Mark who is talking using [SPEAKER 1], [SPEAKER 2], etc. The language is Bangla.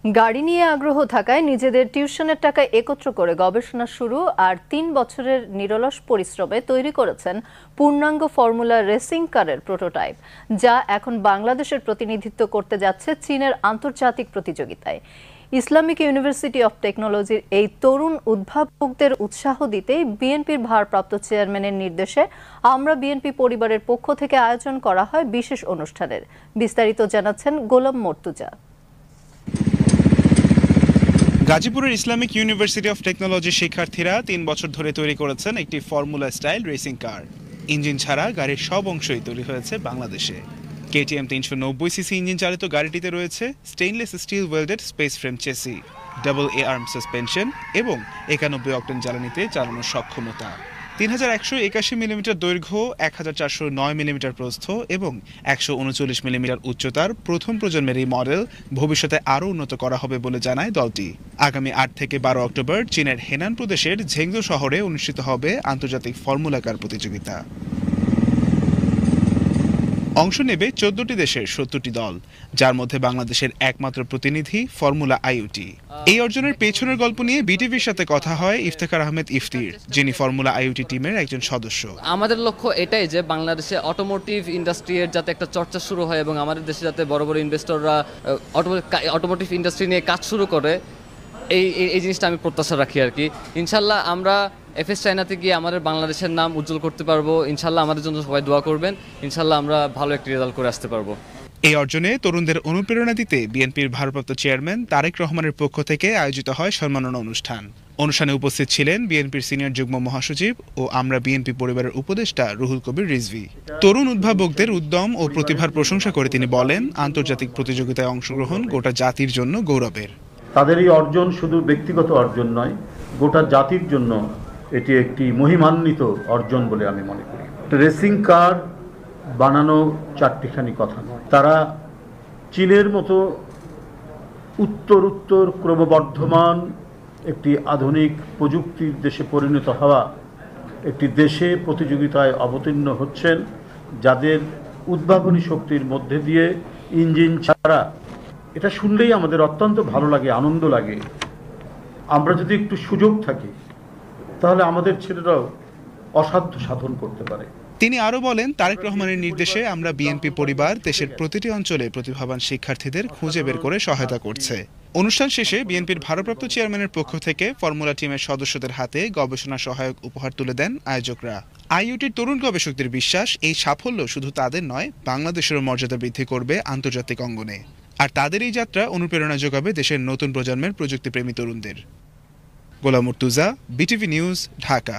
[SPEAKER 1] গাড়ি নিয়ে আগ্রহ থাকায় নিজেদের টিউশনের টাকা একত্র করে গবেষণা শুরু আর ৩ বছরের নিরলস পরিশ্রমে তৈরি করেছেন পূর্ণাঙ্গ ফর্মুলা রেসিং কারের প্রোটোটাইপ, যা এখন বাংলাদেশের প্রতিনিধিত্ব করতে যাচ্ছে চীনের আন্তর্জাতিক প্রতিযোগিতায়। ইসলামিক ইউনিভার্সিটি অব টেকনোলজির এই তরুণ উদ্ভাবকদের উৎসাহ দিতেই বিএনপির ভারপ্রাপ্ত চেয়ারম্যানের নির্দেশে আমরা বিএনপি পরিবারের পক্ষ থেকে আয়োজন করা হয় বিশেষ অনুষ্ঠানের। বিস্তারিত জানাচ্ছেন গোলাম মর্তুজা।
[SPEAKER 2] গাজীপুরের ইসলামিক ইউনিভার্সিটি অফ টেকনোলজির শিক্ষার্থীরা ৩ বছর ধরে তৈরি করেছেন একটি formula style racing car. Engine ছাড়া গাড়ির সব অংশই তৈরি হয়েছে বাংলাদেশে। কেটিএম ৩৯০ সিসি ইঞ্জিন চালিত গাড়িটিতে রয়েছে stainless steel welded space frame chassis, double A arm suspension এবং ৯১ অক্টেন জ্বালানিতে চালানোর সক্ষমতা। ৩১৮১ মিলিমিটার দৈর্ঘ্য, ১৪০৯ মিলিমিটার প্রস্থ এবং ১৩৯ মিলিমিটার উচ্চতার প্রথম প্রজন্মের এই মডেল ভবিষ্যতে আরও উন্নত করা হবে বলে জানায় দলটি। আগামী ৮ থেকে ১২ অক্টোবর চীনের হেনান প্রদেশের ঝেংজো শহরে অনুষ্ঠিত হবে আন্তর্জাতিক ফর্মুলা কার প্রতিযোগিতা। অংশ নেবে ১৪টি দেশের ৭০টি দল, যার মধ্যে বাংলাদেশের একমাত্র প্রতিনিধি ফর্মুলা আইওটি। এই অর্জনের পেছনের গল্প নিয়ে বিটিভির সাথে কথা হয় ইফতেখার আহমেদ ইফতির, যিনি ফর্মুলা আইওটি টিমের একজন সদস্য।
[SPEAKER 3] আমাদের লক্ষ্য এটাই যে বাংলাদেশে অটোমোটিভ ইন্ডাস্ট্রির যাতে একটা চর্চা শুরু হয় এবং আমাদের দেশে যাতে বড় বড় ইনভেস্টররা অটোমোটিভ ইন্ডাস্ট্রি নিয়ে কাজ শুরু করে, এই জিনিসটা আমি প্রত্যাশা রাখি আর কি। ইনশাল্লাহ আমরা এফএস চায়নাতে গিয়ে আমাদের বাংলাদেশের নাম উজ্জ্বল করতে পারবো। ইনশাল্লাহ আমাদের জন্য সবাই দোয়া করবেন, ইনশাল্লাহ আমরা ভালো একটি রেজাল্ট করে আসতে পারবো।
[SPEAKER 2] এই অর্জনে তরুণদের অনুপ্রেরণা দিতে বিএনপির ভারপ্রাপ্ত চেয়ারম্যান তারেক রহমানের পক্ষ থেকে আয়োজিত হয় সম্মাননা অনুষ্ঠান। অনুষ্ঠানে উপস্থিত ছিলেন বিএনপির সিনিয়র যুগ্ম মহাসচিব ও আমরা বিএনপি পরিবারের উপদেষ্টা রুহুল কবির রিজভী। তরুণ উদ্ভাবকদের উদ্যম ও প্রতিভার প্রশংসা করে তিনি বলেন, আন্তর্জাতিক প্রতিযোগিতায় অংশগ্রহণ গোটা জাতির জন্য গৌরবের।
[SPEAKER 4] তাদের এই অর্জন শুধু ব্যক্তিগত অর্জন নয়, গোটা জাতির জন্য এটি একটি মহিমান্বিত অর্জন বলে আমি মনে করি। রেসিং কার বানানো চারটিখানি কথা নয়, তারা চীনের মতো উত্তর ক্রমবর্ধমান একটি আধুনিক প্রযুক্তির দেশে পরিণত হওয়া একটি দেশে প্রতিযোগিতায় অবতীর্ণ হচ্ছেন, যাদের উদ্ভাবনী শক্তির মধ্যে দিয়ে ইঞ্জিন ছাড়া, এটা শুনলেই আমাদের অত্যন্ত ভালো লাগে, আনন্দ লাগে। আমরা যদি একটু সুযোগ থাকে তাহলে আমাদের ছেলেরাও অসাধ্য সাধন করতে পারে।
[SPEAKER 2] তিনি আরও বলেন, তারেক রহমানের নির্দেশে আমরা বিএনপি পরিবার দেশের প্রতিটি অঞ্চলে প্রতিভাবান শিক্ষার্থীদের খুঁজে বের করে সহায়তা করছে। অনুষ্ঠান শেষে বিএনপির ভারপ্রাপ্ত চেয়ারম্যানের পক্ষ থেকে ফর্মুলা টিমের সদস্যদের হাতে গবেষণা সহায়ক উপহার তুলে দেন আয়োজকরা। আইওটির তরুণ গবেষকদের বিশ্বাস, এই সাফল্য শুধু তাদের নয়, বাংলাদেশেরও মর্যাদা বৃদ্ধি করবে আন্তর্জাতিক অঙ্গনে। আর তাদের এই যাত্রা অনুপ্রেরণা যোগাবে দেশের নতুন প্রজন্মের প্রযুক্তিপ্রেমী তরুণদের। গোলাম মর্তুজা, বিটিভি নিউজ, ঢাকা।